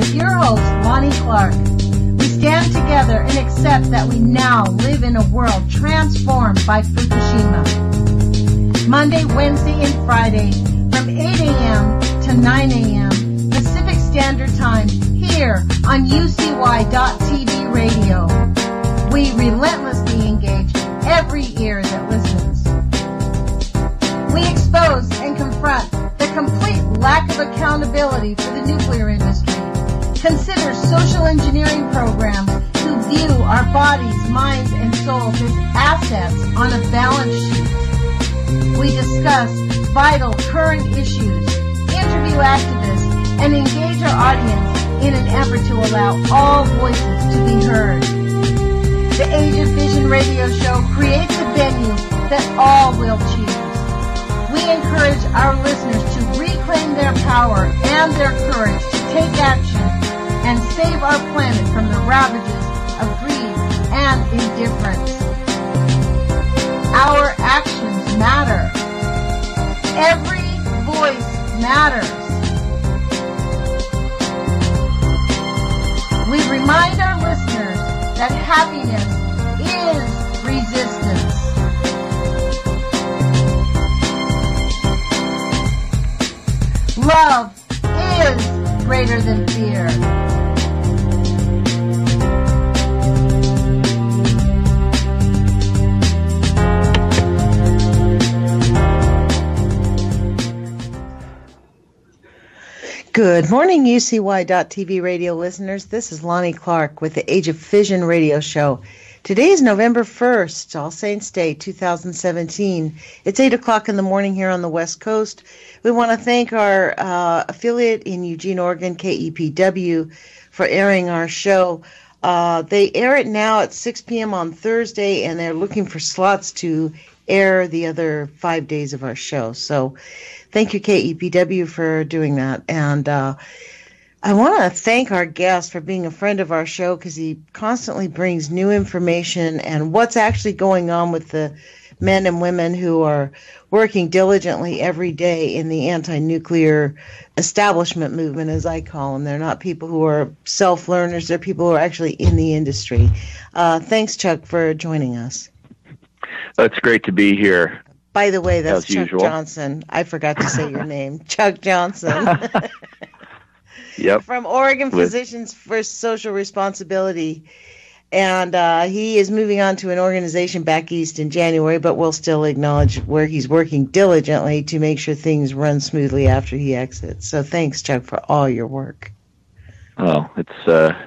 with your host, Lonnie Clark. We stand together and accept that we now live in a world transformed by Fukushima. Monday, Wednesday, and Friday from 8 a.m. to 9 a.m. Pacific Standard Time here on UCY.TV radio. We relentlessly engage every ear that listens. We expose and confront the complete lack of accountability for the nuclear industry. Consider social engineering programs who view our bodies, minds, and souls as assets on a balance sheet. We discuss vital current issues, interview activists, and engage our audience in an effort to allow all voices to be heard. The Age of Fission radio show creates a venue that all will choose. We encourage our listeners to reclaim their power and their courage to take action and save our planet from the ravages of greed and indifference. Our actions matter. Every voice matters. We remind our listeners that happiness is resistance. Love is greater than fear. Good morning, UCY.TV radio listeners. This is Lonnie Clark with the Age of Fission radio show. Today is November 1st, All Saints Day, 2017. It's 8 o'clock in the morning here on the West Coast. We want to thank our affiliate in Eugene, Oregon, KEPW, for airing our show. They air it now at 6 p.m. on Thursday, and they're looking for slots to air the other 5 days of our show. So thank you, KEPW, for doing that. And I want to thank our guest for being a friend of our show because he constantly brings new information and what's actually going on with the men and women who are working diligently every day in the anti-nuclear establishment movement, as I call them. They're not people who are self-learners. They're people who are actually in the industry. Thanks, Chuck, for joining us. It's great to be here. By the way, that's Chuck usual. Johnson. I forgot to say your name. Chuck Johnson. Yep. From Oregon Physicians for Social Responsibility. And he is moving on to an organization back east in January, but we'll still acknowledge where he's working diligently to make sure things run smoothly after he exits. So thanks, Chuck, for all your work. Well, it's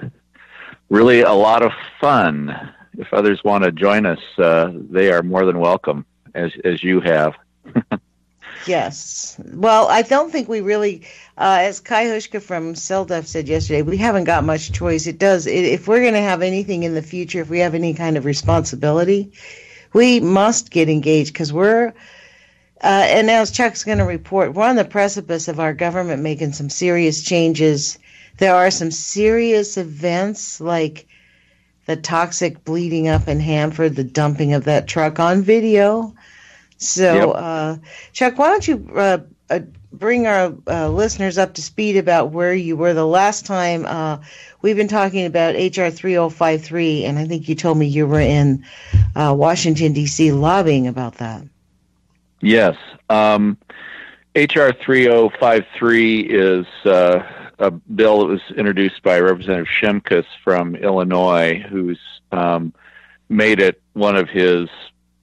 really a lot of fun. If others want to join us, they are more than welcome, as you have. Yes. Well, I don't think we really, as Kai Hushka from CELDEF said yesterday, we haven't got much choice. If we're going to have anything in the future, if we have any kind of responsibility, we must get engaged because and as Chuck's going to report, we're on the precipice of our government making some serious changes. There are some serious events like the toxic bleeding up in Hanford, the dumping of that truck on video. So, yep. Chuck, why don't you bring our listeners up to speed about where you were the last time? We've been talking about HR 3053, and I think you told me you were in Washington, D.C. lobbying about that. Yes. HR 3053 is a bill that was introduced by Representative Shimkus from Illinois, who's made it one of his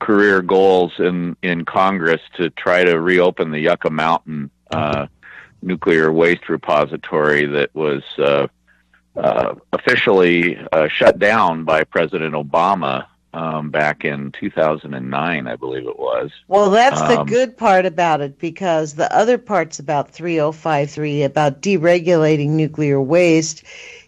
career goals in Congress to try to reopen the Yucca Mountain nuclear waste repository that was officially shut down by President Obama back in 2009, I believe it was. Well, that's the good part about it, because the other parts about 3053, about deregulating nuclear waste,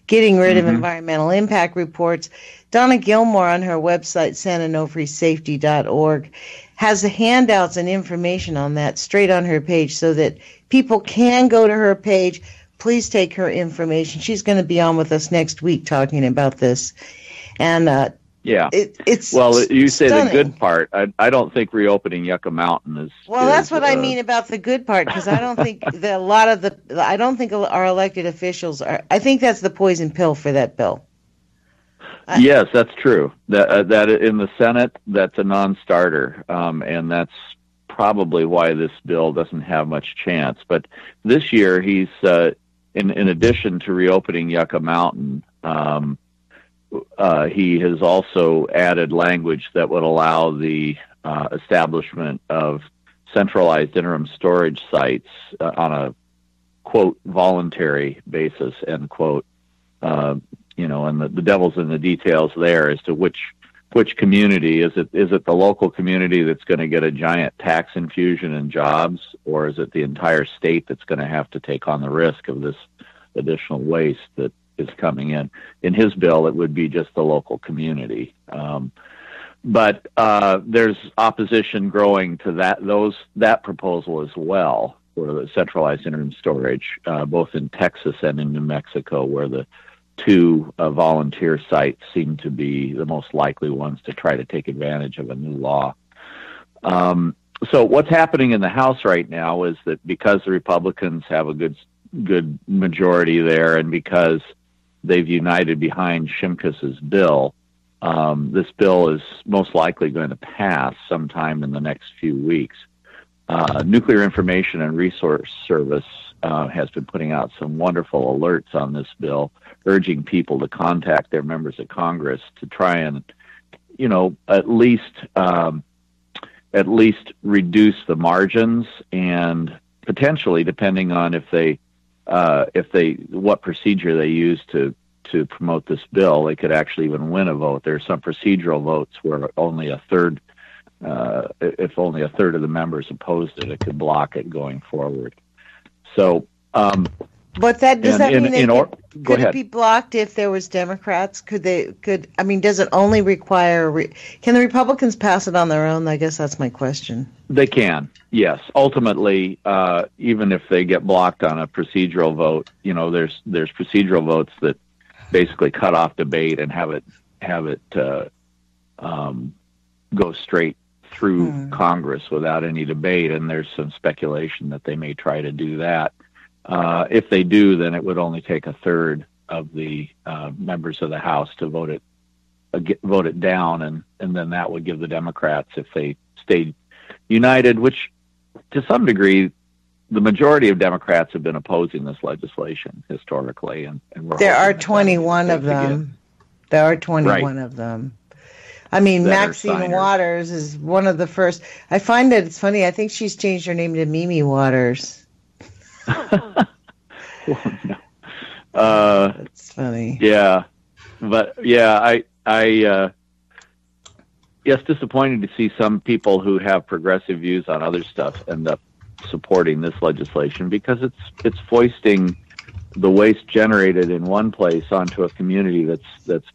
getting rid of environmental impact reports, Donna Gilmore on her website, santanofresafety.org, has the handouts and information on that straight on her page so that people can go to her page. Please take her information. She's going to be on with us next week talking about this. And Yeah. It's well, you say stunning. the good part. I don't think reopening Yucca Mountain is. Well, that's what I mean about the good part, because I don't think that I don't think our elected officials are. I think that's the poison pill for that bill. Yes, that's true. That in the Senate, that's a non-starter, and that's probably why this bill doesn't have much chance. But this year, he's in addition to reopening Yucca Mountain. He has also added language that would allow the establishment of centralized interim storage sites on a, quote, voluntary basis, end quote. And the devil's in the details there as to which community. Is it the local community that's going to get a giant tax infusion and jobs, or is it the entire state that's going to have to take on the risk of this additional waste that is coming in? In his bill, it would be just the local community. But there's opposition growing to that proposal as well, for the centralized interim storage, both in Texas and in New Mexico, where the two volunteer sites seem to be the most likely ones to try to take advantage of a new law. So what's happening in the House right now is that because the Republicans have a good majority there, and because they've united behind Shimkus's bill, this bill is most likely going to pass sometime in the next few weeks. Nuclear Information and Resource Service has been putting out some wonderful alerts on this bill, urging people to contact their members of Congress to try and, at least reduce the margins, and potentially, depending on what procedure they use to promote this bill, they could actually even win a vote. There are some procedural votes where only a third of the members opposed it could block it going forward. So, but does that mean could it be blocked if there was Democrats? Does it only require? Can the Republicans pass it on their own? I guess that's my question. They can, yes. Ultimately, even if they get blocked on a procedural vote, there's procedural votes that basically cut off debate and have it go straight through Congress without any debate, and there's some speculation that they may try to do that. If they do, then it would only take a third of the members of the House to vote it down, and then that would give the Democrats, if they stayed united, which to some degree the majority of Democrats have been opposing this legislation historically, and there are 21 of them. There are 21 of them. I mean, Maxine Waters is one of the first. I find that it's funny. I think she's changed her name to Mimi Waters. That's funny. Yeah, but yeah, it's disappointing to see some people who have progressive views on other stuff end up supporting this legislation, because it's foisting the waste generated in one place onto a community that's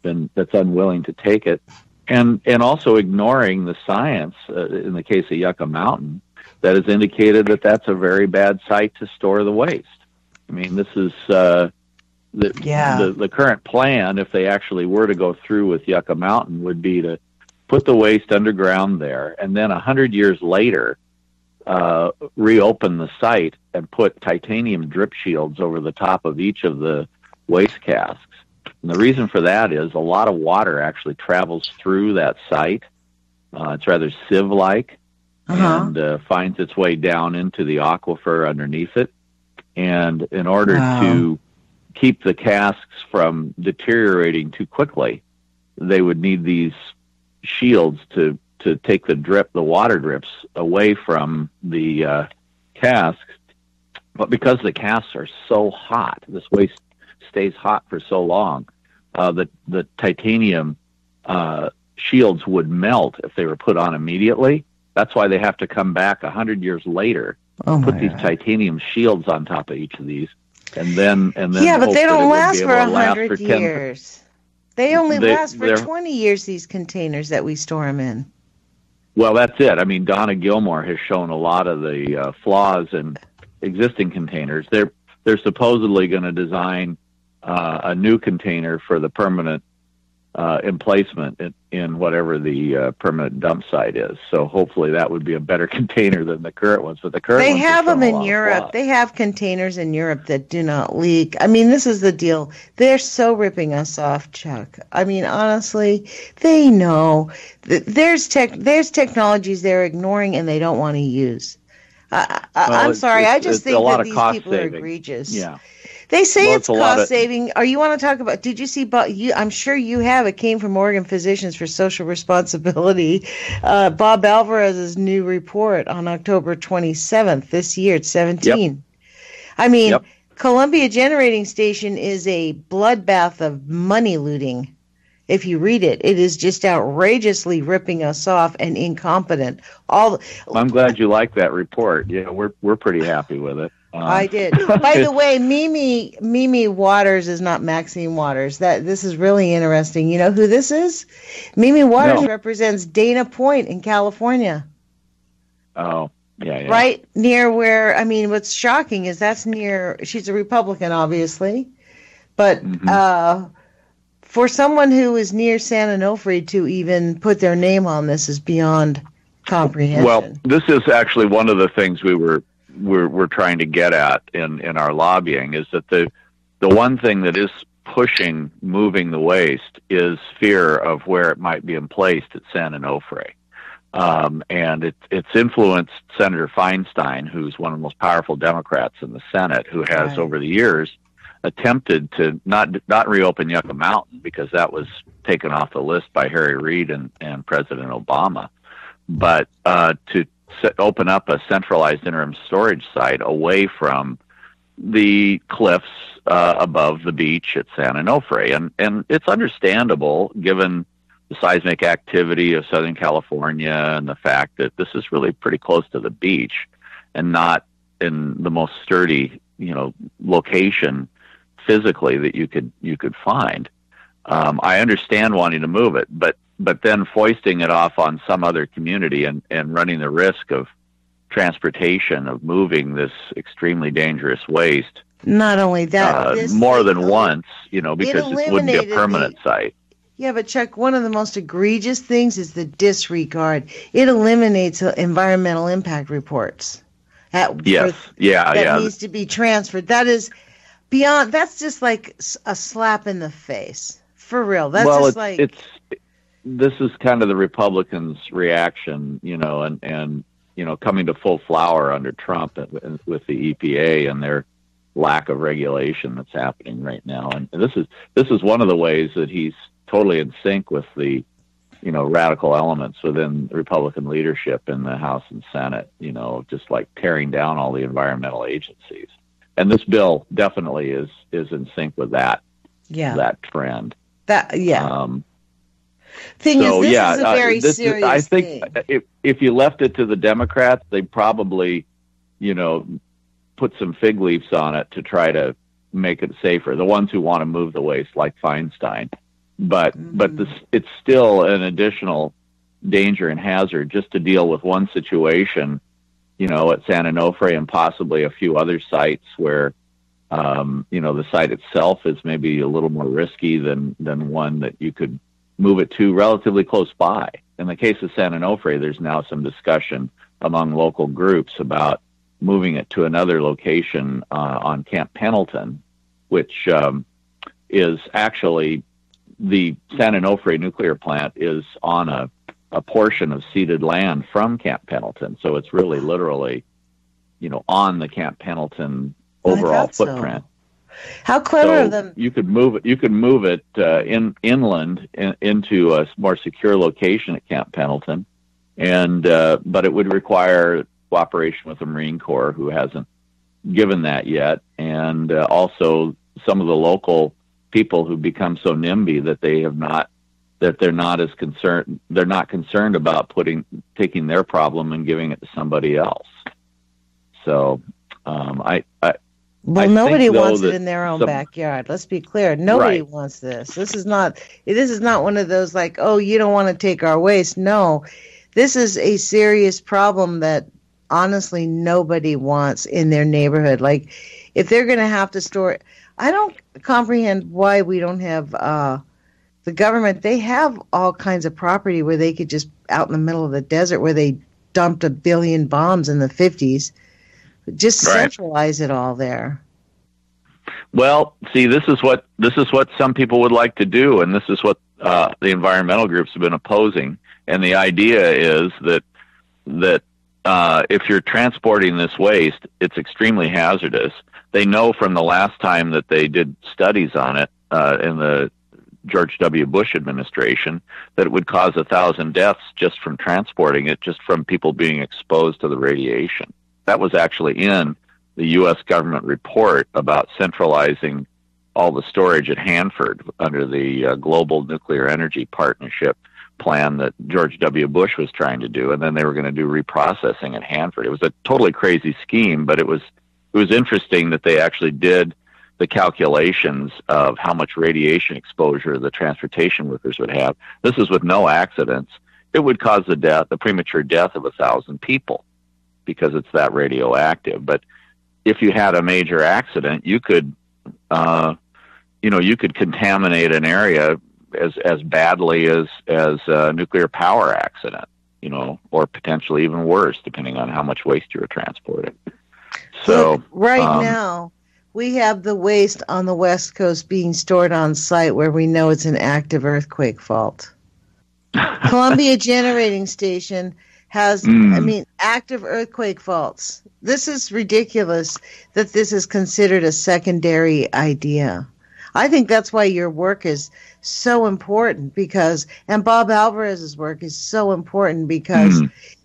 unwilling to take it, and also ignoring the science in the case of Yucca Mountain that has indicated that that's a very bad site to store the waste. I mean, this is the current plan, if they actually were to go through with Yucca Mountain, would be to put the waste underground there, and then 100 years later reopen the site and put titanium drip shields over the top of each of the waste casks. And the reason for that is a lot of water actually travels through that site. It's rather sieve-like, and finds its way down into the aquifer underneath it. And in order to keep the casks from deteriorating too quickly, they would need these shields to take the water drips away from the casks. But because the casks are so hot, this waste stays hot for so long, the titanium shields would melt if they were put on immediately. That's why they have to come back 100 years later, put these titanium shields on top of each of these, and then yeah, but they don't last for 100 years. They only last for 20 years, these containers that we store them in. Well, that's it. I mean, Donna Gilmore has shown a lot of the flaws in existing containers. They're supposedly going to design a new container for the permanent emplacement in whatever the permanent dump site is. So hopefully that would be a better container than the current ones. But the current they ones have them in Europe. They have containers in Europe that do not leak. I mean, this is the deal. They're so ripping us off, Chuck. I mean, honestly, they know there's technologies they're ignoring and they don't want to use. I'm sorry. I just think that these people are egregious. Yeah. They say it's cost saving. Or you want to talk about? Did you see? I'm sure you have. It came from Oregon Physicians for Social Responsibility. Bob Alvarez's new report on October 27th this year. It's 17. Yep. I mean, Columbia Generating Station is a bloodbath of money looting. If you read it, it is just outrageously ripping us off and incompetent. I'm glad you like that report. Yeah, we're pretty happy with it. I did. By the way, Mimi Waters is not Maxine Waters. This is really interesting. You know who this is? Mimi Waters represents Dana Point in California. Oh, yeah. Right near where, I mean, what's shocking is that's near, she's a Republican, obviously. But for someone who is near San Onofre to even put their name on this is beyond comprehension. Well, this is actually one of the things we're trying to get at in our lobbying is that the one thing that is pushing moving the waste is fear of where it might be emplaced at San Onofre. And it's influenced Senator Feinstein, who's one of the most powerful Democrats in the Senate, who has over the years attempted to not reopen Yucca Mountain because that was taken off the list by Harry Reid and President Obama, but to open up a centralized interim storage site away from the cliffs above the beach at San Onofre. And it's understandable given the seismic activity of Southern California and the fact that this is really pretty close to the beach and not in the most sturdy, location physically that you could find. I understand wanting to move it, but then foisting it off on some other community and running the risk of transportation, of moving this extremely dangerous waste. Not only that, more than once, because it would be a permanent site. Yeah, but Chuck, one of the most egregious things is the disregard. It eliminates environmental impact reports. That needs to be transferred. That is beyond. That's just like a slap in the face, for real. That's this is kind of the Republicans' reaction, and coming to full flower under Trump with the EPA and their lack of regulation that's happening right now. And this is one of the ways that he's totally in sync with the radical elements within the Republican leadership in the House and Senate, just like tearing down all the environmental agencies. And this bill definitely is in sync with that trend. Thing is, this is a very serious I think thing. If you left it to the Democrats, they'd probably, put some fig leaves on it to try to make it safer. The ones who want to move the waste, like Feinstein. But it's still an additional danger and hazard just to deal with one situation, at San Onofre and possibly a few other sites where, the site itself is maybe a little more risky than one that you could move it to relatively close by. In the case of San Onofre, there's now some discussion among local groups about moving it to another location on Camp Pendleton, which is actually the San Onofre nuclear plant is on a portion of ceded land from Camp Pendleton. So it's really literally, on the Camp Pendleton overall footprint. How clever of them! You could move it inland into a more secure location at Camp Pendleton, and but it would require cooperation with the Marine Corps, who hasn't given that yet, and also some of the local people who become so NIMBY that they're not concerned about taking their problem and giving it to somebody else. So nobody wants it in their own backyard. Let's be clear. Nobody wants this. This is not one of those like, oh, you don't want to take our waste. No, this is a serious problem that honestly nobody wants in their neighborhood. Like, if they're going to have to store it, I don't comprehend why we don't have the government, they have all kinds of property where they could just, out in the middle of the desert where they dumped 1 billion bombs in the 50s, just centralize it all there. Well, see, this is what some people would like to do, and this is what the environmental groups have been opposing. And the idea is that if you're transporting this waste, it's extremely hazardous. They know from the last time that they did studies on it in the George W. Bush administration that it would cause 1,000 deaths just from transporting it, just from people being exposed to the radiation. That was actually in the U.S. government report about centralizing all the storage at Hanford under the Global Nuclear Energy Partnership plan that George W. Bush was trying to do, and then they were going to do reprocessing at Hanford. It was a totally crazy scheme, but it was interesting that they actually did the calculations of how much radiation exposure the transportation workers would have. This is with no accidents. It would cause the premature death of 1,000 people because it's that radioactive. But if you had a major accident, you could, you could contaminate an area as badly as a nuclear power accident, or potentially even worse, depending on how much waste you were transporting. So look, now, we have the waste on the West Coast being stored on site where we know it's an active earthquake fault. Columbia Generating Station has, active earthquake faults. This is ridiculous that this is considered a secondary idea. I think that's why your work is so important and Bob Alvarez's work is so important because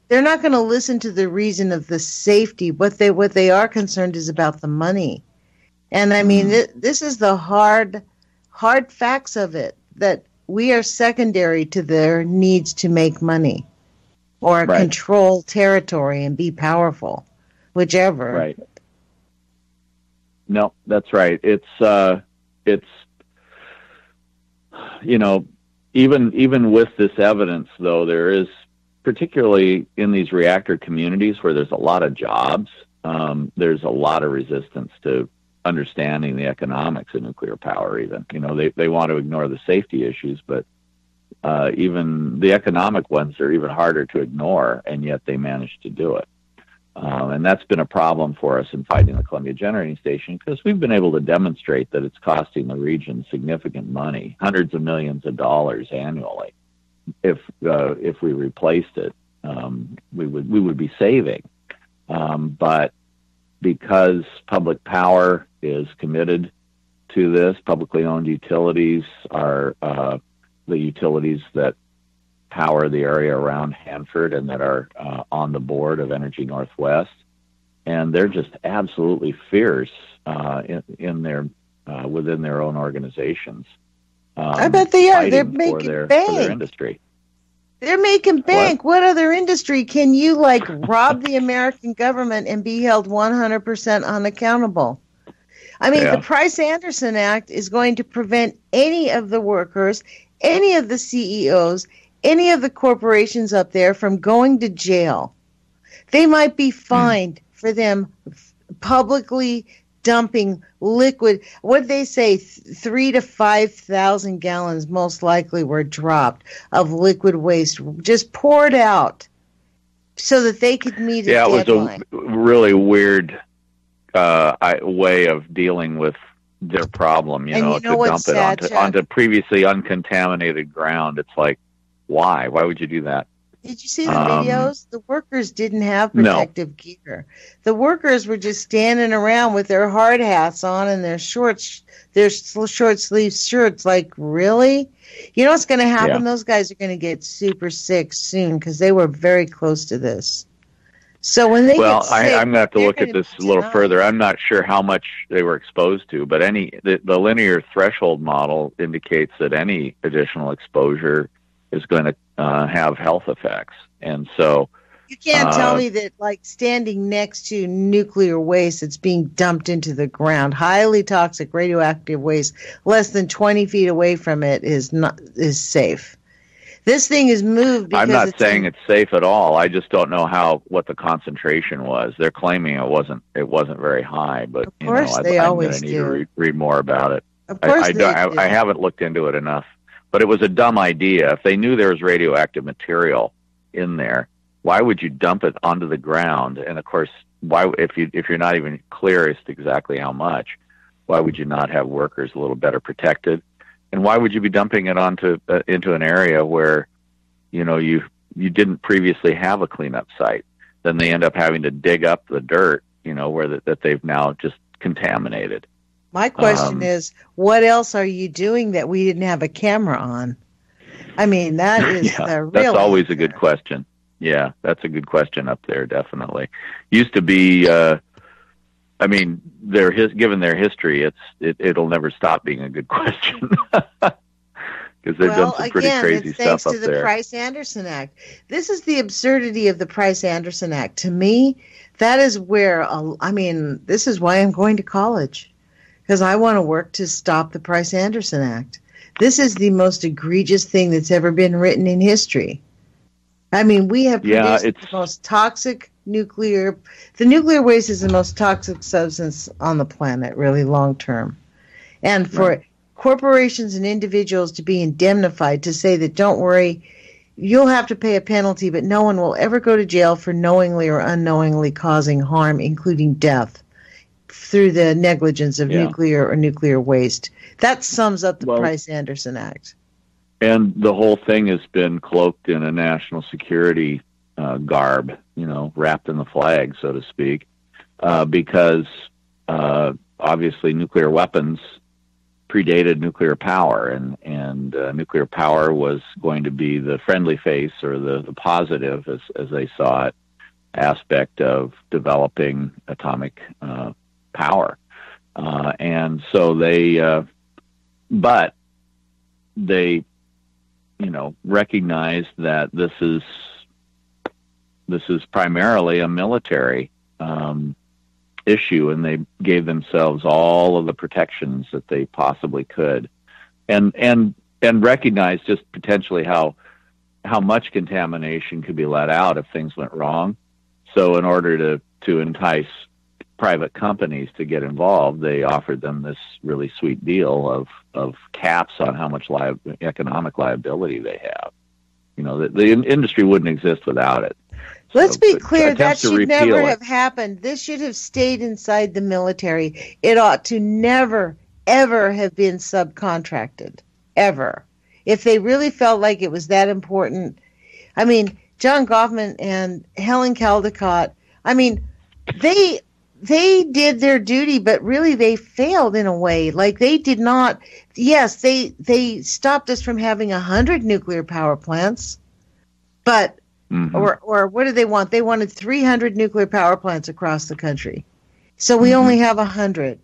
they're not going to listen to the reason of the safety. What they are concerned is about the money. And I mean, this is the hard facts of it, that we are secondary to their needs to make money or control territory and be powerful, whichever. Right. No, that's right. It's even with this evidence, though, there is, particularly in these reactor communities where there's a lot of jobs, there's a lot of resistance to understanding the economics of nuclear power. Even they want to ignore the safety issues, but even the economic ones are even harder to ignore, and yet they manage to do it. And that's been a problem for us in fighting the Columbia Generating Station, because we've been able to demonstrate that it's costing the region significant money, hundreds of millions of dollars annually. If we replaced it, we would be saving. But because public power is committed to this, publicly owned utilities are the utilities that power the area around Hanford and that are on the board of Energy Northwest, and they're just absolutely fierce in their within their own organizations. I bet they are. They're making bank. For their industry. They're making bank. What other industry can you rob the American government and be held 100% unaccountable? I mean, the Price-Anderson Act is going to prevent any of the workers, any of the CEOs, any of the corporations up there from going to jail. They might be fined for them publicly dumping liquid. What they say, 3,000 to 5,000 gallons most likely were dropped of liquid waste, just poured out so that they could meet a deadline. It was a really weird way of dealing with their problem, to dump it onto previously uncontaminated ground. It's like, why? Why would you do that? Did you see the videos? The workers didn't have protective gear. The workers were just standing around with their hard hats on and their short sleeve shirts. Like, really? You know what's going to happen? Those guys are going to get super sick soon because they were very close to this. So when they get sick, I'm going to have to look at this a little further. I'm not sure how much they were exposed to, but the linear threshold model indicates that any additional exposure is going to have health effects. And so you can't tell me that standing next to nuclear waste that's being dumped into the ground, highly toxic radioactive waste, less than 20 feet away from it is safe. This thing is moved because I'm not saying it's safe at all. I just don't know what the concentration was. They're claiming it wasn't very high, but of course I'm going to need to read more about it. Of course I haven't looked into it enough. But it was a dumb idea. If they knew there was radioactive material in there, why would you dump it onto the ground? And of course, why, if you're not even clear as to exactly how much, why would you not have workers a little better protected? And why would you be dumping it onto into an area where, you didn't previously have a cleanup site? Then they end up having to dig up the dirt, where that they've now just contaminated. My question is, what else are you doing that we didn't have a camera on? I mean, that is the real That's always answer. a good question. Yeah, that's a good question up there, definitely. Used to be, given their history, it'll never stop being a good question. Because they've done some pretty crazy stuff up there. Thanks to the Price-Anderson Act. This is the absurdity of the Price-Anderson Act. To me, that is where, this is why I'm going to college. Because I want to work to stop the Price-Anderson Act. This is the most egregious thing that's ever been written in history. I mean, we have produced the most toxic the nuclear waste is the most toxic substance on the planet, really long term. And for corporations and individuals to be indemnified, to say that, don't worry, you'll have to pay a penalty, but no one will ever go to jail for knowingly or unknowingly causing harm, including death, through the negligence of nuclear waste. That sums up the Price-Anderson Act. And the whole thing has been cloaked in a national security garb, wrapped in the flag, so to speak, because obviously nuclear weapons predated nuclear power, and nuclear power was going to be the friendly face, or the positive, as they saw it, aspect of developing atomic power. And so but they recognize that this is primarily a military issue, and they gave themselves all of the protections that they possibly could, and recognize just potentially how much contamination could be let out if things went wrong. So in order to entice private companies to get involved, they offered them this really sweet deal of caps on how much economic liability they have. The industry wouldn't exist without it. Let's be clear, that should never have happened. This should have stayed inside the military. It ought to never, ever have been subcontracted, ever. If they really felt like it was that important. I mean, John Goffman and Helen Caldecott, they did their duty, but really they failed in a way. Like, they did not, yes, they stopped us from having 100 nuclear power plants, but, or what did they want? They wanted 300 nuclear power plants across the country. So we only have 100.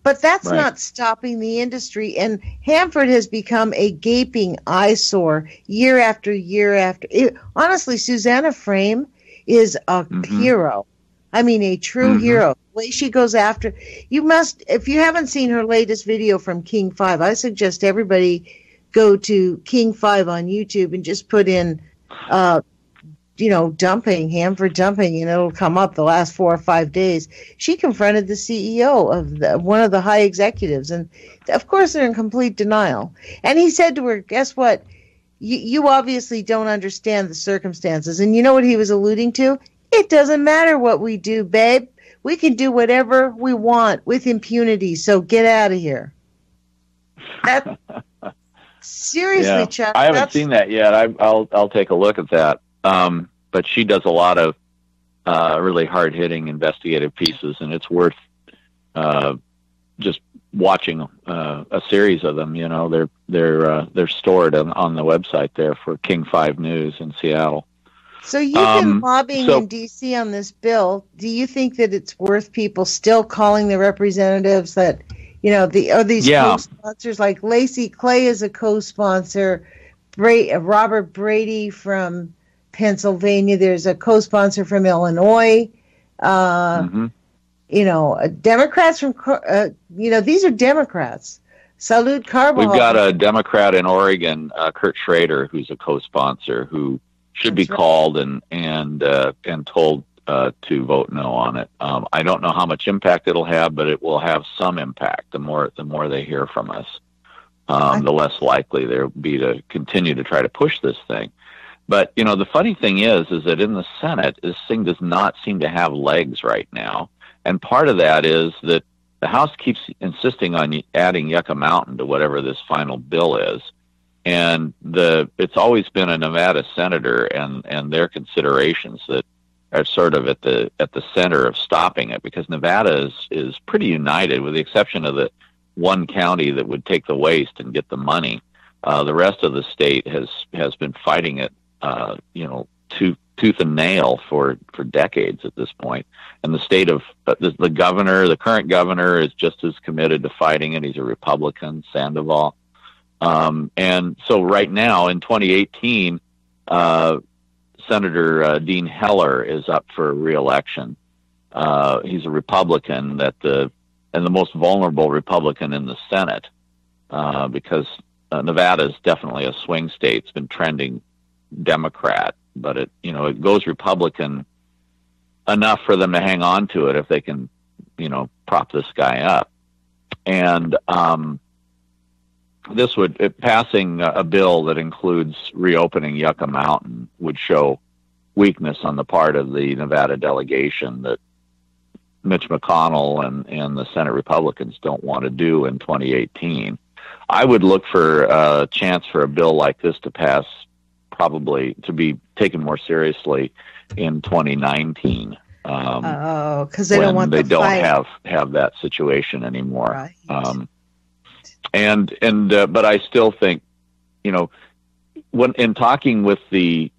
But that's not stopping the industry. And Hanford has become a gaping eyesore year after year after. Honestly, Susanna Frame is a hero. A true hero. The way she goes after, if you haven't seen her latest video from King 5, I suggest everybody go to King 5 on YouTube and just put in, Hanford dumping, and it'll come up the last 4 or 5 days. She confronted the CEO of one of the high executives, and of course they're in complete denial. And he said to her, guess what? You obviously don't understand the circumstances. And you know what he was alluding to? It doesn't matter what we do, babe. We can do whatever we want with impunity, so get out of here. Seriously, Chuck. I haven't seen that yet. I'll take a look at that. But she does a lot of really hard-hitting investigative pieces, and it's worth just watching a series of them. They're stored on the website there for King 5 News in Seattle. So you've been lobbying in D.C. on this bill. Do you think that it's worth people still calling the representatives that, these co-sponsors, like Lacey Clay is a co-sponsor, Robert Brady from Pennsylvania, there's a co-sponsor from Illinois, Democrats from, these are Democrats. Salud Carbajal. We've got a Democrat in Oregon, Kurt Schrader, who's a co-sponsor who should be called and told to vote no on it. I don't know how much impact it'll have, but it will have some impact. The more they hear from us. the less likely there'll be to continue to try to push this thing. But, the funny thing is that in the Senate, this thing does not seem to have legs right now. And part of that is that the House keeps insisting on adding Yucca Mountain to whatever this final bill is. And it's always been a Nevada senator and their considerations that are sort of at the center of stopping it, because Nevada is pretty united, with the exception of the one county that would take the waste and get the money. The rest of the state has been fighting it, tooth and nail for decades at this point. And the state of the current governor is just as committed to fighting it. He's a Republican, Sandoval. And so right now in 2018, Senator Dean Heller is up for re-election. He's a Republican and the most vulnerable Republican in the Senate, because Nevada is definitely a swing state. It's been trending Democrat, but it goes Republican enough for them to hang on to it if they can, prop this guy up. And passing a bill that includes reopening Yucca Mountain would show weakness on the part of the Nevada delegation that Mitch McConnell and the Senate Republicans don't want to do in 2018. I would look for a chance for a bill like this to pass, probably to be taken more seriously in 2019. Because they don't want they don't have that situation anymore. Right. But I still think, when in talking with the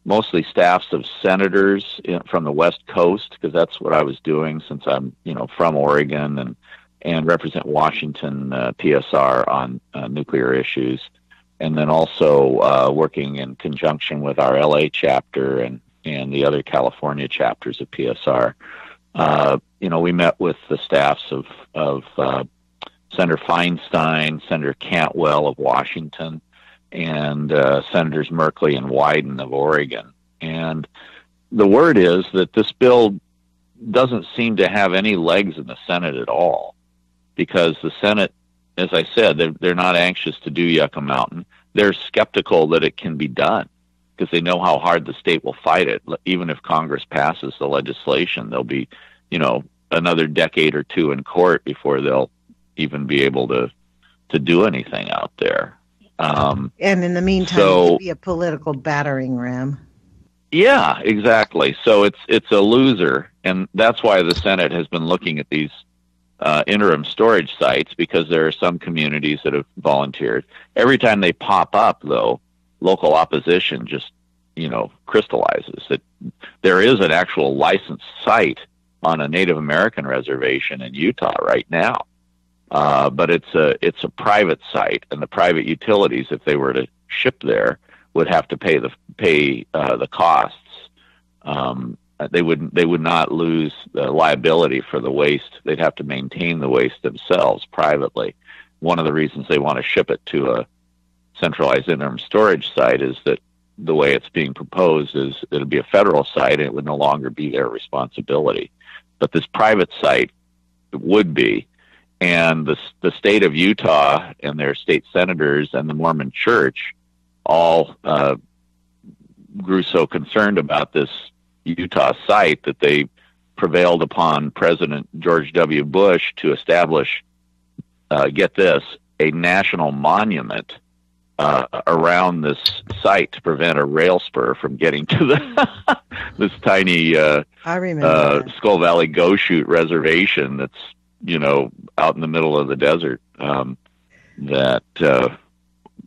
mostly staffs of senators from the West Coast, because that's what I was doing since I'm from Oregon and represent Washington PSR on nuclear issues, and then also working in conjunction with our LA chapter and the other California chapters of PSR. We met with the staffs of Senator Feinstein, Senator Cantwell of Washington, and Senators Merkley and Wyden of Oregon. And the word is that this bill doesn't seem to have any legs in the Senate at all, because the Senate, as I said, they're not anxious to do Yucca Mountain. They're skeptical that it can be done, because they know how hard the state will fight it. Even if Congress passes the legislation, there'll be, another decade or two in court before they'll even be able to do anything out there. And in the meantime, it'll be a political battering ram. Yeah, exactly. So it's a loser, and that's why the Senate has been looking at these interim storage sites, because there are some communities that have volunteered. Every time they pop up, though, local opposition just, crystallizes. That there is an actual licensed site on a Native American reservation in Utah right now. But it's a private site, and the private utilities, if they were to ship there, would have to pay the costs. They would not lose the liability for the waste. They'd have to maintain the waste themselves privately. One of the reasons they want to ship it to a centralized interim storage site is that the way it's being proposed is it'll be a federal site, and it would no longer be their responsibility. But this private site would be. And the state of Utah and their state senators and the Mormon Church all grew so concerned about this Utah site that they prevailed upon President George W. Bush to establish, get this, a national monument around this site to prevent a rail spur from getting to this tiny Skull Valley Goshute reservation that's out in the middle of the desert, that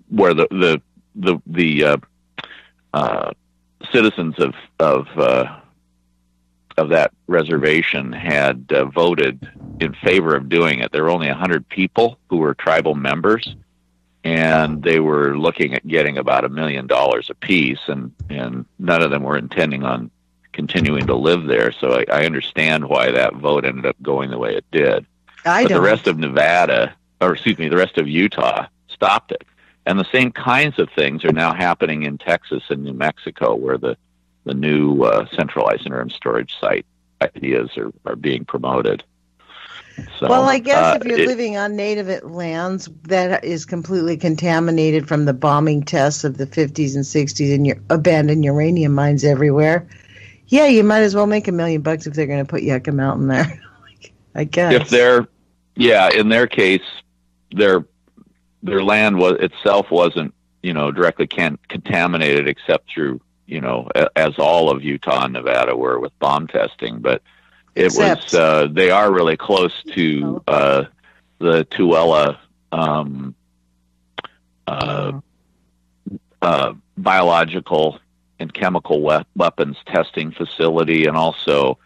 where the citizens of that reservation had voted in favor of doing it. There were only 100 people who were tribal members, and they were looking at getting about $1 million apiece, and none of them were intending on continuing to live there. So I understand why that vote ended up going the way it did. The rest of the rest of Utah stopped it. And the same kinds of things are now happening in Texas and New Mexico, where the new centralized interim storage site ideas are being promoted. So, well, I guess if you're living on native lands that is completely contaminated from the bombing tests of the 50s and 60s and your abandoned uranium mines everywhere, yeah, you might as well make $1 million if they're going to put Yucca Mountain there. I guess. In their case, their land itself wasn't, directly contaminated except through, as all of Utah and Nevada were with bomb testing, but they are really close to the Tooele biological and chemical weapons testing facility, and also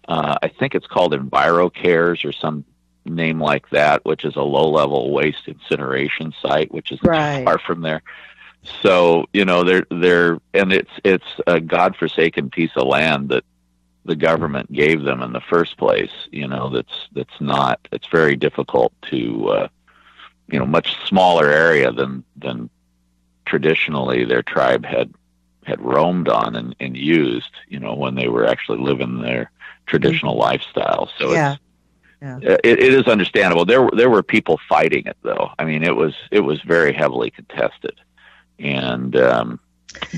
I think it's called EnviroCares or some name like that, which is a low-level waste incineration site, which is far from there. So they're and it's a godforsaken piece of land that the government gave them in the first place. It's very difficult to much smaller area than traditionally their tribe had roamed on and used, when they were actually living their traditional lifestyle. So it is understandable. There were people fighting it, though. I mean, it was very heavily contested, and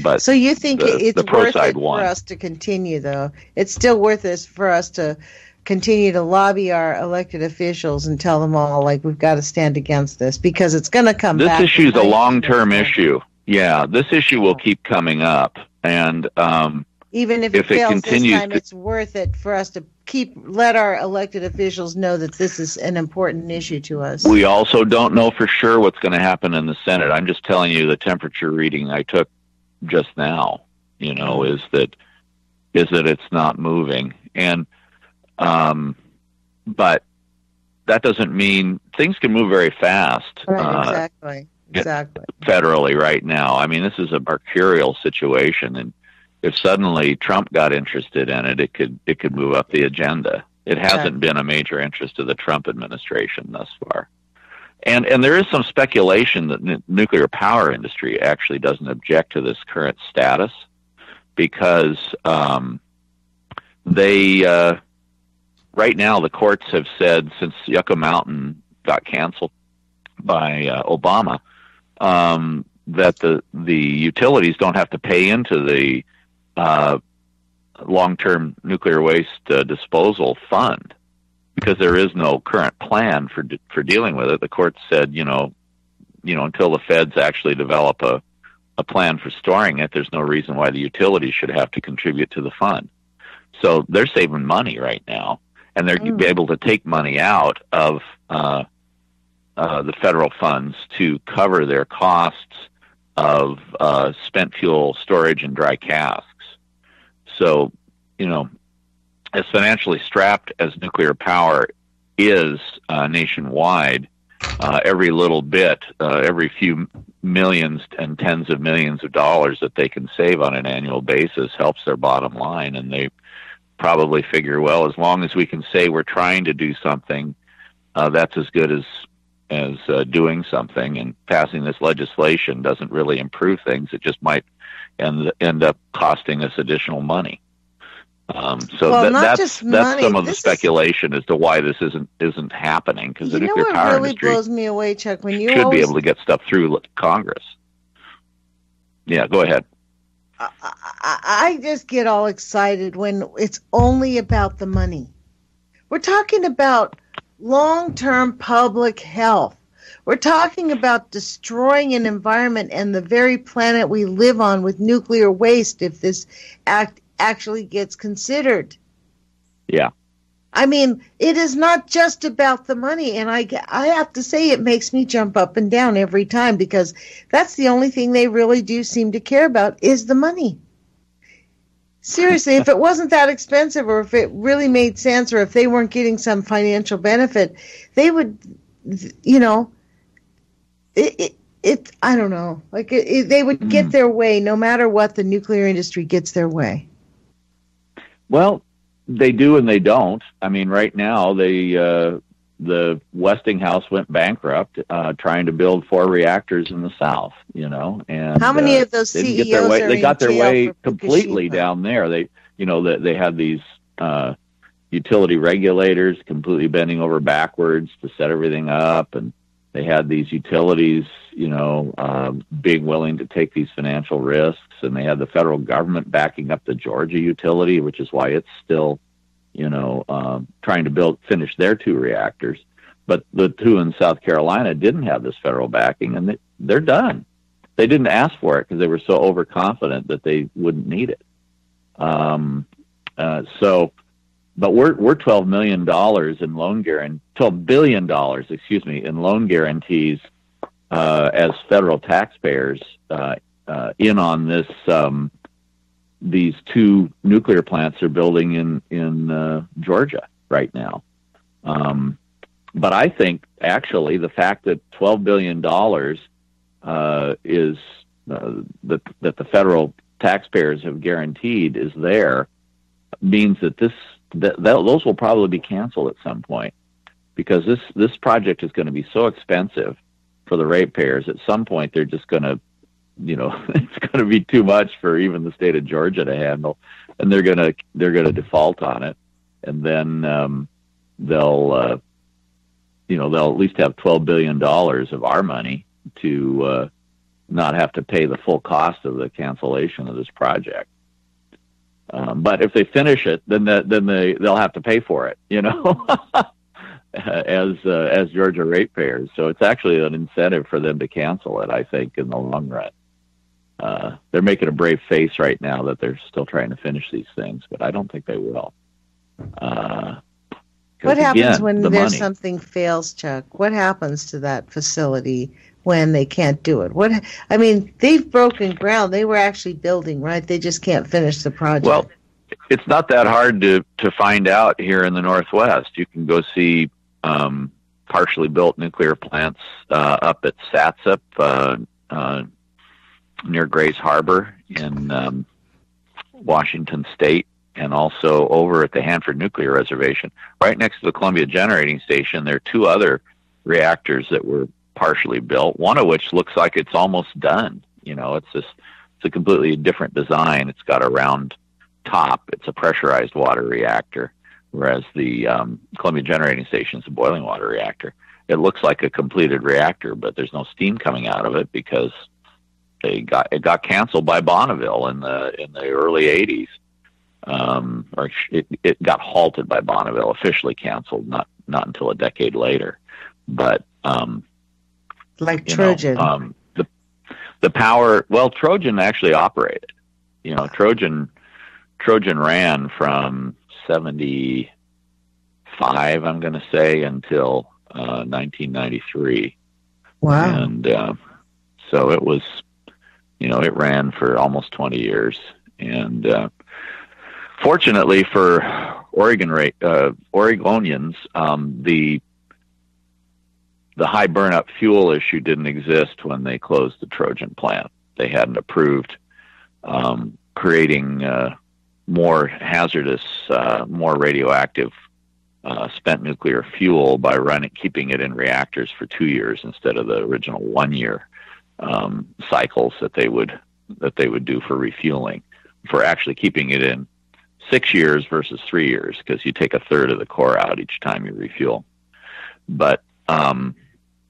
but so you think it's worth it won. For us to continue, though? It's still worth it for us to continue to lobby our elected officials and tell them all, like, we've got to stand against this because it's going to come back. This issue is a long-term issue. Yeah, this issue will keep coming up, and even if it fails this time, it's worth it for us to let our elected officials know that this is an important issue to us. We also don't know for sure what's going to happen in the Senate. I'm just telling you the temperature reading I took just now, is that it's not moving. And but that doesn't mean things can move very fast. Right, exactly. Federally right now. I mean, this is a mercurial situation, and if suddenly Trump got interested in it, it could move up the agenda. It hasn't been a major interest of the Trump administration thus far. And there is some speculation that the nuclear power industry actually doesn't object to this current status because right now the courts have said, since Yucca Mountain got canceled by Obama, that the utilities don't have to pay into the long-term nuclear waste disposal fund because there is no current plan for dealing with it. The court said, until the feds actually develop a plan for storing it, there's no reason why the utilities should have to contribute to the fund. So they're saving money right now, and they're able to take money out of the federal funds to cover their costs of spent fuel storage and dry casks. So, as financially strapped as nuclear power is nationwide, every little bit, every few millions and tens of millions of dollars that they can save on an annual basis helps their bottom line. And they probably figure, well, as long as we can say we're trying to do something, that's as good as doing something. And passing this legislation doesn't really improve things. It just might end up costing us additional money. That's some of the speculation as to why this isn't happening, because the nuclear power really industry blows me away, Chuck, when you should be able to get stuff through Congress. Yeah, go ahead. I just get all excited when it's only about the money. We're talking about long-term public health. We're talking about destroying an environment and the very planet we live on with nuclear waste if this act actually gets considered. Yeah. I mean, it is not just about the money, and I have to say it makes me jump up and down every time, because that's the only thing they really do seem to care about is the money. Seriously, if it wasn't that expensive, or if it really made sense, or if they weren't getting some financial benefit, they would, I don't know, they would get their way no matter what. The nuclear industry gets their way. Well, they do and they don't. I mean, right now, the Westinghouse went bankrupt trying to build 4 reactors in the South, and how many of those CEOs they got their way completely down there. They had these utility regulators completely bending over backwards to set everything up, and they had these utilities, being willing to take these financial risks, and they had the federal government backing up the Georgia utility, which is why it's still, trying to finish their 2 reactors. But the 2 in South Carolina didn't have this federal backing, and they're done. They didn't ask for it because they were so overconfident that they wouldn't need it. But we're $12 million in loan guarantee, $12 billion, in loan guarantees as federal taxpayers in on this. These 2 nuclear plants are building in Georgia right now. But I think actually the fact that $12 billion is that the federal taxpayers have guaranteed is there means that those will probably be canceled at some point, because this project is going to be so expensive for the ratepayers. At some point, they're just going to, it's going to be too much for even the state of Georgia to handle, and they're going to default on it, and then they'll at least have $12 billion of our money to not have to pay the full cost of the cancellation of this project. But if they finish it, then they'll have to pay for it, as Georgia ratepayers. So it's actually an incentive for them to cancel it, I think, in the long run. They're making a brave face right now that they're still trying to finish these things, but I don't think they will. What happens when there's something fails, Chuck? What happens to that facility when they can't do it? They've broken ground. They were actually building, right? They just can't finish the project. Well, it's not that hard to find out here in the Northwest. You can go see partially built nuclear plants up at Satsup near Grays Harbor in Washington State, and also over at the Hanford Nuclear Reservation. Right next to the Columbia Generating Station, there are 2 other reactors that were partially built, one of which looks like it's almost done. It's a completely different design. It's got a round top. It's a pressurized water reactor, whereas the Columbia Generating Station is a boiling water reactor. It looks like a completed reactor, but there's no steam coming out of it because it got canceled by Bonneville in the early 80s. Or it got halted by Bonneville, officially canceled, not until a decade later. But like Trojan, the power. Well, Trojan actually operated. Trojan ran from 75, I'm going to say, until 1993. Wow! And so it was, it ran for almost 20 years, and fortunately for Oregonians, the high burnup fuel issue didn't exist when they closed the Trojan plant. They hadn't approved creating more hazardous, more radioactive spent nuclear fuel by keeping it in reactors for 2 years instead of the original 1 year cycles that they would do for refueling, for actually keeping it in 6 years versus 3 years, because you take a third of the core out each time you refuel. But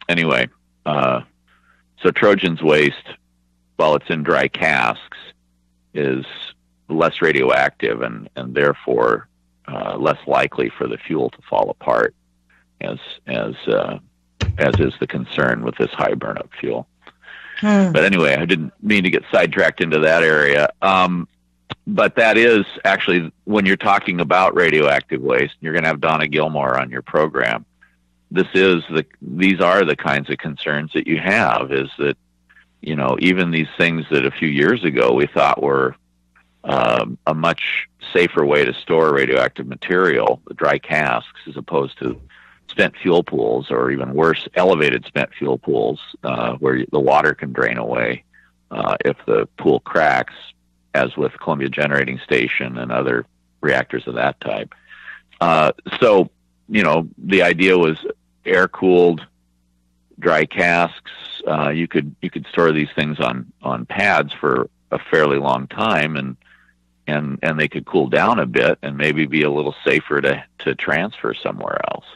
anyway, so Trojan's waste, while it's in dry casks, is less radioactive and therefore less likely for the fuel to fall apart, as is the concern with this high burnup fuel. But anyway, I didn't mean to get sidetracked into that area. But that is actually, when you're talking about radioactive waste, you're going to have Donna Gilmore on your program. These are the kinds of concerns that you have, is that, even these things that a few years ago we thought were a much safer way to store radioactive material, the dry casks, as opposed to spent fuel pools, or even worse, elevated spent fuel pools, where the water can drain away if the pool cracks, as with Columbia Generating Station and other reactors of that type. So, the idea was air-cooled dry casks. You could store these things on pads for a fairly long time, and they could cool down a bit and maybe be a little safer to transfer somewhere else.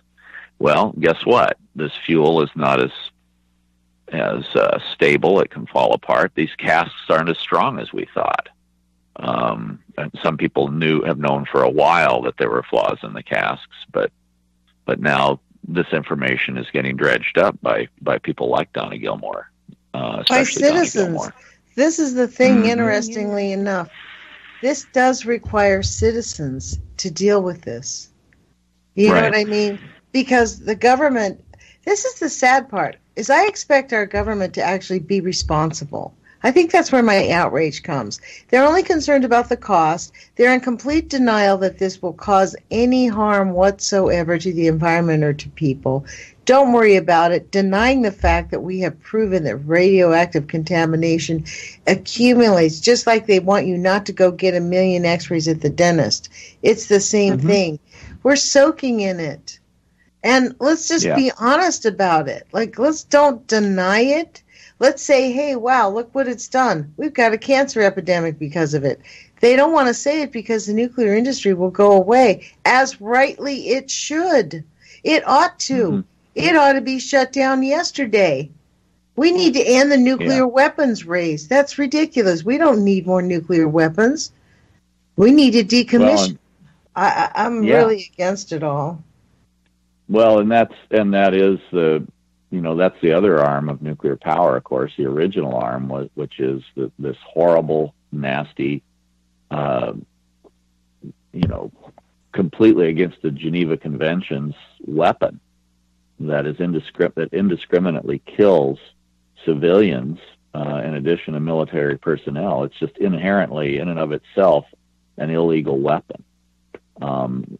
Well, guess what? This fuel is not as stable. It can fall apart. These casks aren't as strong as we thought. And some people have known for a while that there were flaws in the casks, but now this information is getting dredged up by people like Donna Gilmore, by citizens. This is the thing. Interestingly enough, this does require citizens to deal with this. You know what I mean? Because the government. This is the sad part. Is I expect our government to actually be responsible. I think that's where my outrage comes. They're only concerned about the cost. They're in complete denial that this will cause any harm whatsoever to the environment or to people. Don't worry about it, denying the fact that we have proven that radioactive contamination accumulates, just like they want you not to go get 1 million x-rays at the dentist. It's the same thing. We're soaking in it. And let's just be honest about it. Like, let's don't deny it. Let's say, hey, wow, look what it's done. We've got a cancer epidemic because of it. They don't want to say it because the nuclear industry will go away, as rightly it should. It ought to. It ought to be shut down yesterday. We need to end the nuclear weapons race. That's ridiculous. We don't need more nuclear weapons. We need to decommission. Well, I'm really against it all. Well, and that is that's the other arm of nuclear power, of course, the original arm, which is this horrible, nasty, completely against the Geneva Conventions weapon that indiscriminately kills civilians in addition to military personnel. It's just inherently, in and of itself, an illegal weapon.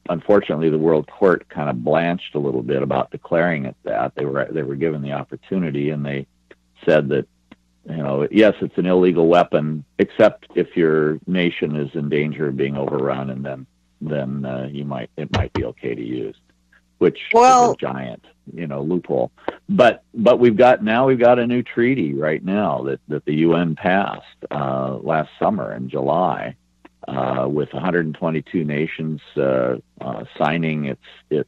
Unfortunately, the World Court kind of blanched a little bit about declaring it that. They were given the opportunity, and they said that, yes, it's an illegal weapon, except if your nation is in danger of being overrun, and then it might be okay to use, which is a giant loophole. But we've got a new treaty right now that the UN passed last summer in July. With 122 nations signing its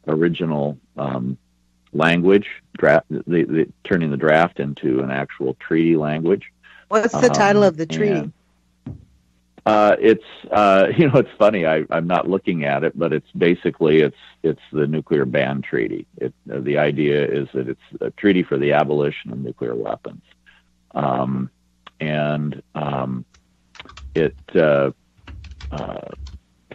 original language, turning the draft into an actual treaty language. What's the title of the treaty? It's funny. I'm not looking at it, but it's basically it's the nuclear ban treaty. The idea is that it's a treaty for the abolition of nuclear weapons, It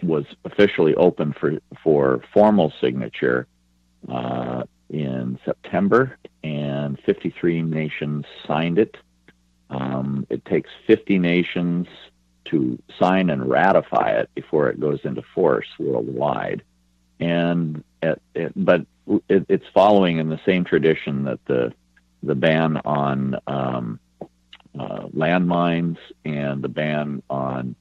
was officially open for formal signature in September, and 53 nations signed it. It takes 50 nations to sign and ratify it before it goes into force worldwide. But it's following in the same tradition that the ban on landmines and the ban on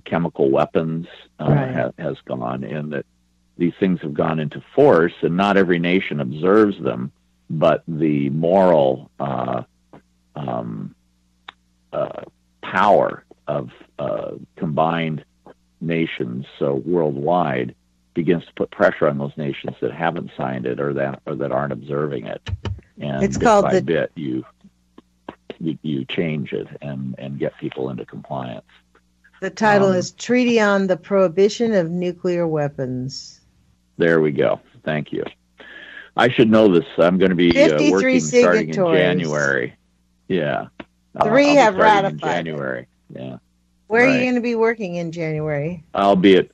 chemical weapons has gone, in that these things have gone into force, and not every nation observes them, but the moral power of combined nations, so worldwide, begins to put pressure on those nations that haven't signed it or that aren't observing it, and it's bit called by bit you change it and get people into compliance. The title is Treaty on the Prohibition of Nuclear Weapons. There we go. Thank you. I should know this. I'm going to be working starting in January. Yeah. 3 have ratified in January. Yeah. Where are you going to be working in January? I'll be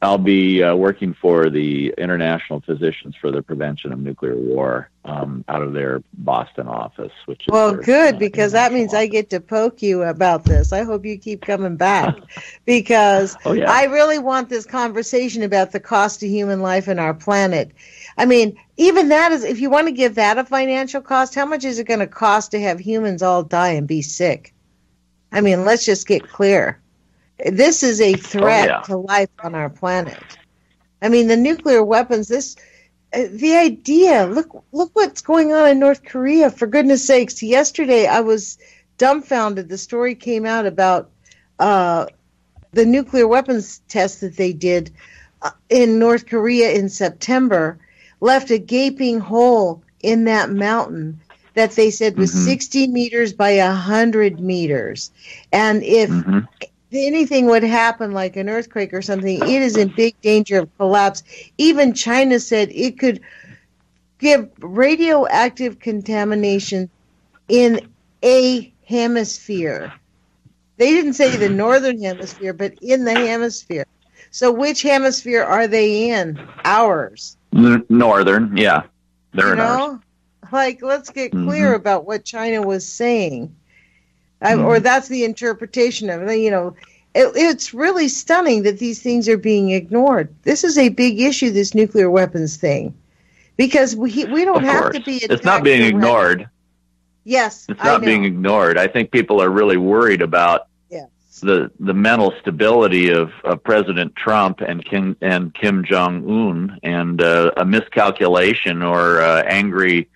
working for the International Physicians for the Prevention of Nuclear War out of their Boston office, which is good, because that means I get to poke you about this. I hope you keep coming back because I really want this conversation about the cost of human life and our planet. I mean, even that is, if you want to give that a financial cost, how much is it going to cost to have humans all die and be sick? I mean, let's just get clear. This is a threat to life on our planet. I mean, the nuclear weapons, the idea, look what's going on in North Korea, for goodness sakes. Yesterday, I was dumbfounded. The story came out about the nuclear weapons test that they did in North Korea in September left a gaping hole in that mountain that they said was 60 meters by 100 meters. And if anything would happen, like an earthquake or something, it is in big danger of collapse. Even China said it could give radioactive contamination in a hemisphere. They didn't say the northern hemisphere, but in the hemisphere. So which hemisphere are they in? Ours. Northern, yeah. They're in ours. Like, let's get clear about what China was saying. Or that's the interpretation of it. You know, it's really stunning that these things are being ignored. This is a big issue, this nuclear weapons thing. Because we don't have to be attacked. It's not being ignored. Yes, it's not being ignored. I think people are really worried about the mental stability of President Trump and Kim Jong-un, and a miscalculation or angry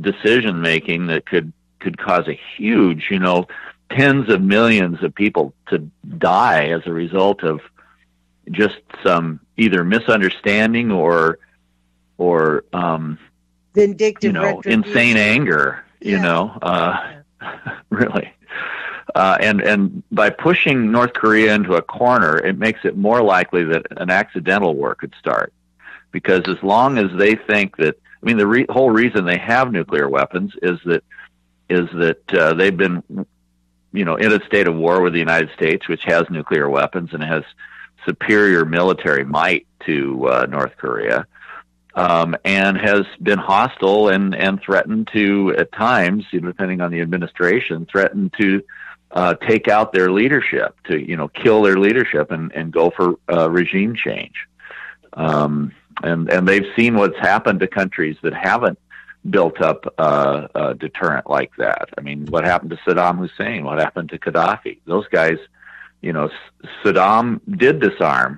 decision making that could cause a huge, tens of millions of people to die as a result of just some either misunderstanding or vindictive, insane anger, really. And by pushing North Korea into a corner, it makes it more likely that an accidental war could start. Because as long as they think that, the whole reason they have nuclear weapons is that they've been, in a state of war with the United States, which has nuclear weapons and has superior military might to North Korea. And has been hostile and threatened to, at times, depending on the administration, threatened to take out their leadership, to kill their leadership and go for regime change. And they've seen what's happened to countries that haven't built up a deterrent like that. What happened to Saddam Hussein? What happened to Gaddafi? Those guys. Saddam did disarm,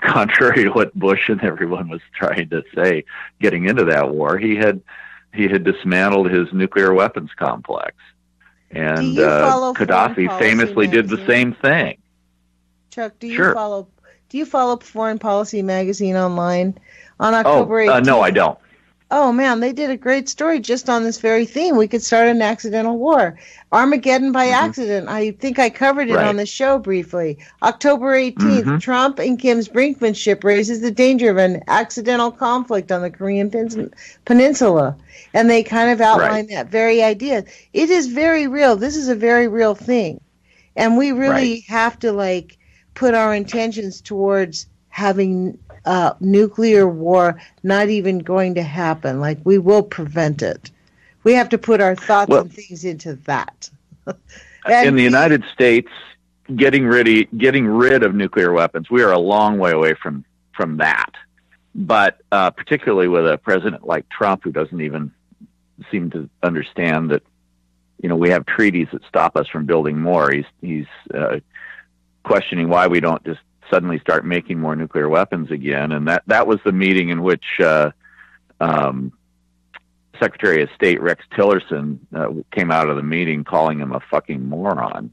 contrary to what Bush and everyone was trying to say getting into that war. He had dismantled his nuclear weapons complex. And Gaddafi famously did the same thing. Chuck, do you follow Foreign Policy Magazine online on October 18th? No, I don't. Oh, man, they did a great story just on this very theme. We could start an accidental war. Armageddon by accident. I think I covered it on the show briefly. October 18th, Trump and Kim's brinkmanship raises the danger of an accidental conflict on the Korean Peninsula. And they kind of outline that very idea. It is very real. This is a very real thing. And we really have to, put our intentions towards having nuclear war not even going to happen. We will prevent it. We have to put our thoughts and things into that. In the United States, getting rid of nuclear weapons, we are a long way away from that. But particularly with a president like Trump, who doesn't even seem to understand that, we have treaties that stop us from building more. He's questioning why we don't just suddenly start making more nuclear weapons again. And that was the meeting in which Secretary of State Rex Tillerson came out of the meeting calling him a fucking moron,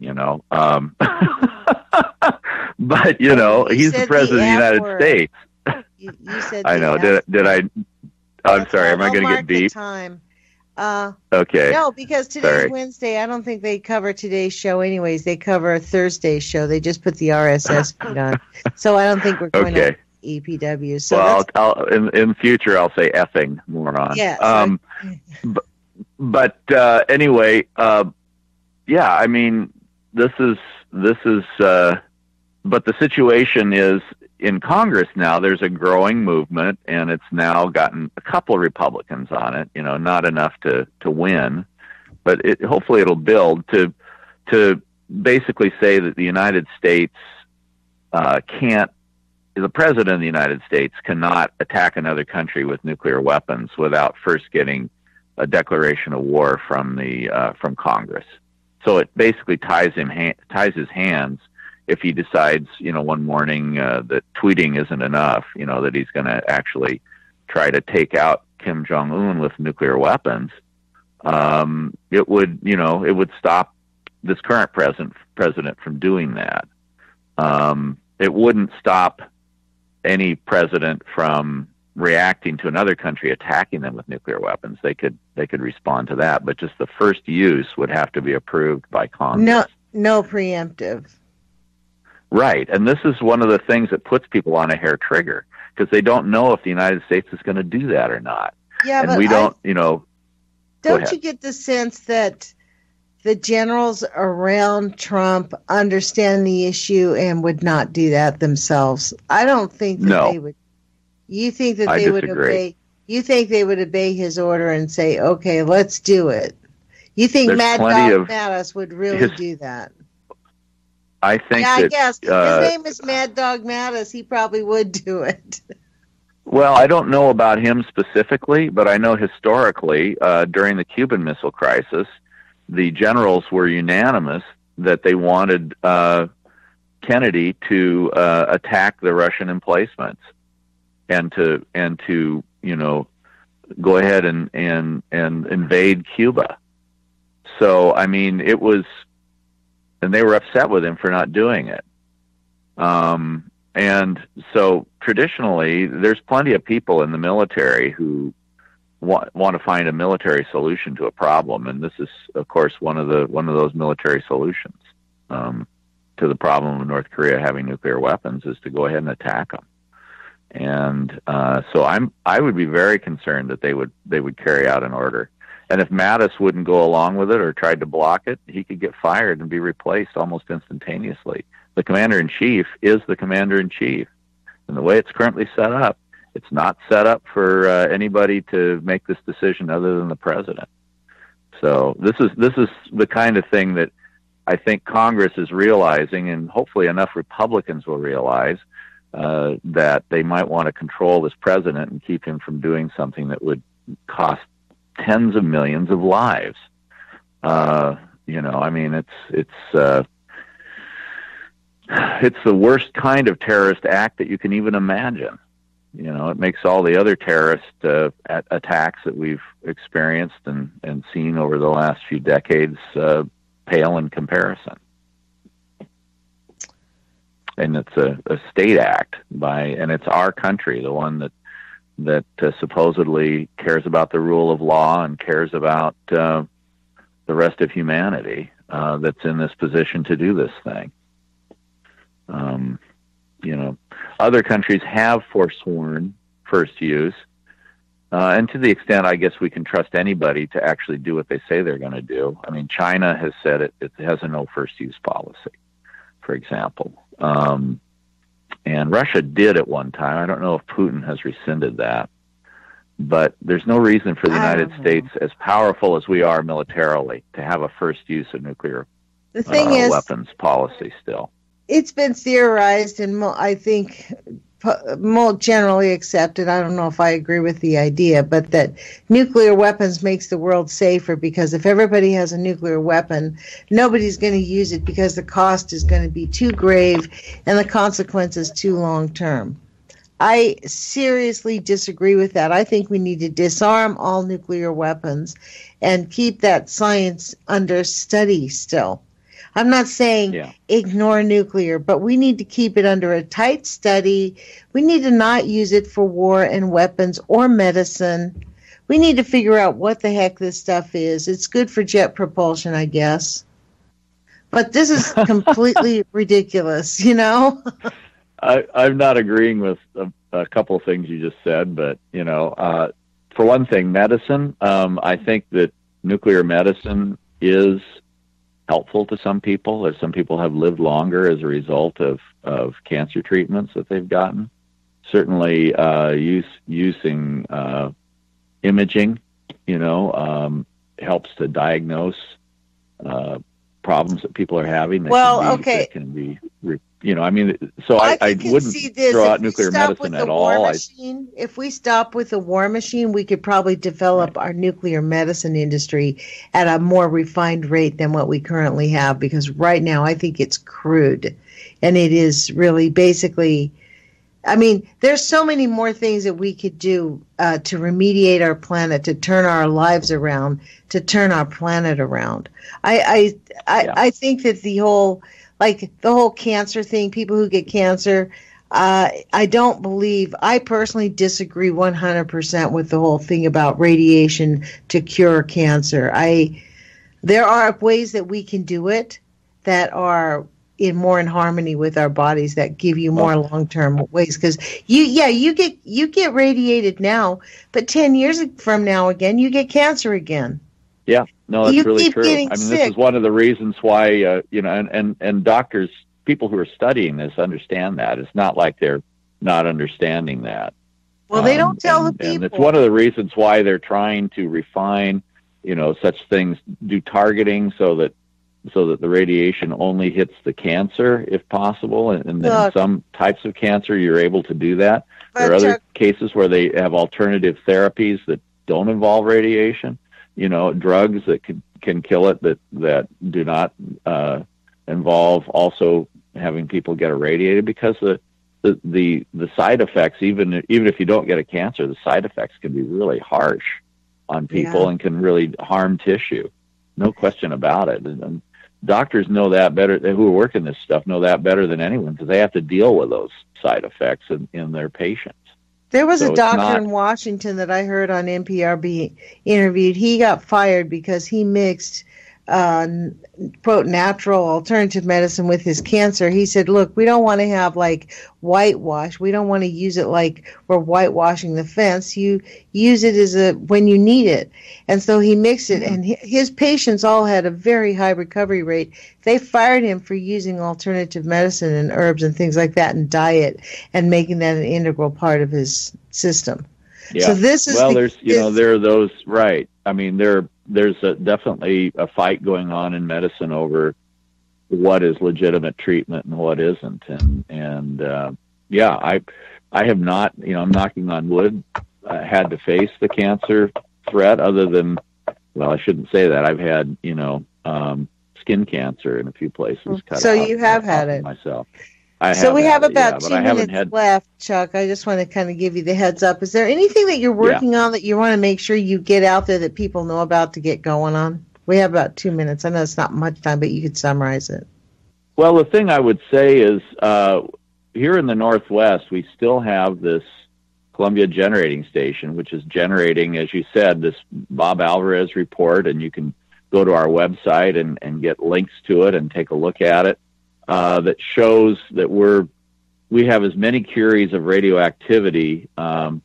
But, he's the president of the United States. You said I know. Did I? I'm sorry. Am I going to get beat? Okay. No, because today's Wednesday. I don't think they cover today's show anyways. They cover Thursday's show. They just put the RSS feed on. So I don't think we're going to EPW. So I'll in future I'll say effing moron. Yeah. But anyway, this is but the situation is in Congress now. There's a growing movement, and it's now gotten a couple of Republicans on it. Not enough to win, but hopefully it'll build to basically say that the United States can't. The president of the United States cannot attack another country with nuclear weapons without first getting a declaration of war from Congress. So it basically ties his hands if he decides, one morning that tweeting isn't enough, that he's going to actually try to take out Kim Jong-un with nuclear weapons. It would stop this current president from doing that. It wouldn't stop any president from reacting to another country attacking them with nuclear weapons. They could respond to that, but just the first use would have to be approved by Congress. No preemptive. Right, and this is one of the things that puts people on a hair trigger, because they don't know if the United States is going to do that or not. Yeah, and but we don't, Don't you get the sense that the generals around Trump understand the issue and would not do that themselves? I don't think that they would. You think that they would obey? You think they would obey his order and say, "Okay, let's do it"? You think Mad Dog Mattis would really do that? I think. Yeah, I guess his name is Mad Dog Mattis. He probably would do it. Well, I don't know about him specifically, but I know historically, during the Cuban Missile Crisis, the generals were unanimous that they wanted Kennedy to attack the Russian emplacements and to go ahead and invade Cuba. So I mean, it was, and they were upset with him for not doing it. And so traditionally, there's plenty of people in the military who want to find a military solution to a problem, and this is, of course, one of those military solutions to the problem of North Korea having nuclear weapons, is to go ahead and attack them. And so I would be very concerned that they would carry out an order. And if Mattis wouldn't go along with it or tried to block it, he could get fired and be replaced almost instantaneously. The commander-in-chief is the commander-in-chief. And the way it's currently set up, it's not set up for anybody to make this decision other than the president. So this is the kind of thing that I think Congress is realizing, and hopefully enough Republicans will realize that they might want to control this president and keep him from doing something that would cost tens of millions of lives. I mean, it's the worst kind of terrorist act that you can even imagine. It makes all the other terrorist attacks that we've experienced and seen over the last few decades pale in comparison. And it's a state act and it's our country, the one that supposedly cares about the rule of law and cares about the rest of humanity, that's in this position to do this thing. Other countries have forsworn first use, and to the extent I guess we can trust anybody to actually do what they say they're going to do. I mean, China has said it has a no first use policy, for example. And Russia did at one time. I don't know if Putin has rescinded that, but there's no reason for the United States, as powerful as we are militarily, to have a first use of nuclear weapons policy still. It's been theorized and I think more generally accepted. I don't know if I agree with the idea, but that nuclear weapons makes the world safer, because if everybody has a nuclear weapon, nobody's going to use it because the cost is going to be too grave and the consequences too long term. I seriously disagree with that. I think we need to disarm all nuclear weapons and keep that science under study still. I'm not saying ignore nuclear, but we need to keep it under a tight study. We need to not use it for war and weapons or medicine. We need to figure out what the heck this stuff is. It's good for jet propulsion, I guess. But this is completely ridiculous, I'm not agreeing with a couple of things you just said, but, for one thing, medicine, I think that nuclear medicine is helpful to some people. Some people have lived longer as a result of cancer treatments that they've gotten. Certainly, using imaging, helps to diagnose problems that people are having. That can be, so I wouldn't throw out nuclear medicine at all. If we stop with the war machine, we could probably develop our nuclear medicine industry at a more refined rate than what we currently have, because right now I think it's crude, and it is really basically, there's so many more things that we could do to remediate our planet, to turn our lives around, to turn our planet around. I think that the whole like the whole cancer thing, people who get cancer, I personally disagree 100% with the whole thing about radiation to cure cancer. There are ways that we can do it that are more in harmony with our bodies, that give you more long-term ways. Because you get radiated now, but 10 years from now again, you get cancer again. Yeah, no, that's really true. I mean, sick. This is one of the reasons why, and doctors, people who are studying this understand that. It's not like they're not understanding that. Well, they don't tell the people. And it's one of the reasons why they're trying to refine, such things, do targeting so that the radiation only hits the cancer if possible. And then some types of cancer, you're able to do that. There are other cases where they have alternative therapies that don't involve radiation. Drugs that can kill it that do not involve also having people get irradiated, because the side effects, even if you don't get a cancer, the side effects can be really harsh on people and can really harm tissue. No question about it. And doctors know that better. Who are working this stuff know that better than anyone, because they have to deal with those side effects in their patients. There was a doctor in Washington that I heard on NPR being interviewed. He got fired because he mixed quote natural alternative medicine with his cancer. He said, look, we don't want to have like whitewash. We don't want to use it like we're whitewashing the fence. You use it when you need it. And so he mixed it, and his patients all had a very high recovery rate. They fired him for using alternative medicine and herbs and things like that and diet, and making that an integral part of his system. Yeah. So this is there are those, right. I mean, there's definitely a fight going on in medicine over what is legitimate treatment and what isn't. And I have not, I'm knocking on wood, had to face the cancer threat, other than, well, I shouldn't say that. I've had, skin cancer in a few places. So you have had it myself. We have about 2 minutes left, Chuck. I just want to kind of give you the heads up. Is there anything that you're working on that you want to make sure you get out there that people know about to get going on? We have about 2 minutes. I know it's not much time, but you could summarize it. Well, the thing I would say is here in the Northwest, we still have this Columbia Generating Station, which is generating, as you said, this Bob Alvarez report, and you can go to our website and get links to it and take a look at it. That shows that we have as many curies of radioactivity at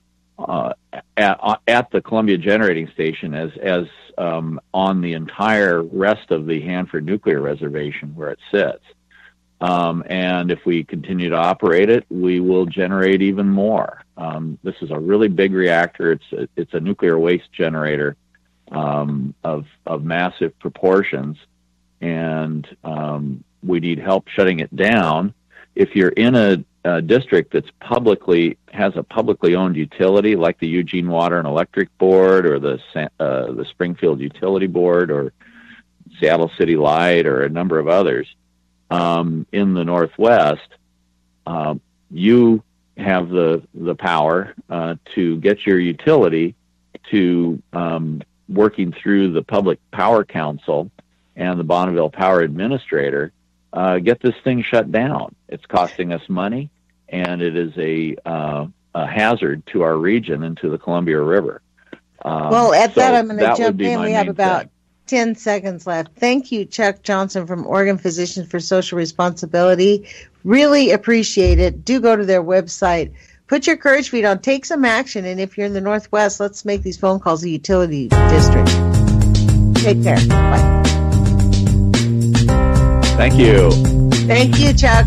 the Columbia Generating Station as on the entire rest of the Hanford Nuclear Reservation where it sits. And if we continue to operate it, we will generate even more. This is a really big reactor. It's a nuclear waste generator of massive proportions, and we need help shutting it down. If you're in a district that's has a publicly owned utility, like the Eugene Water and Electric Board, or the Springfield Utility Board, or Seattle City Light, or a number of others in the Northwest, you have the power to get your utility to working through the Public Power Council and the Bonneville Power Administrator, get this thing shut down. It's costing us money, and it is a hazard to our region and to the Columbia River. Well, at that, I'm going to jump in. We have about 10 seconds left. Thank you, Chuck Johnson from Oregon Physicians for Social Responsibility. Really appreciate it. Do go to their website. Put your courage feet on. Take some action. And if you're in the Northwest, let's make these phone calls a utility district. Take care. Bye. Thank you. Thank you, Chuck.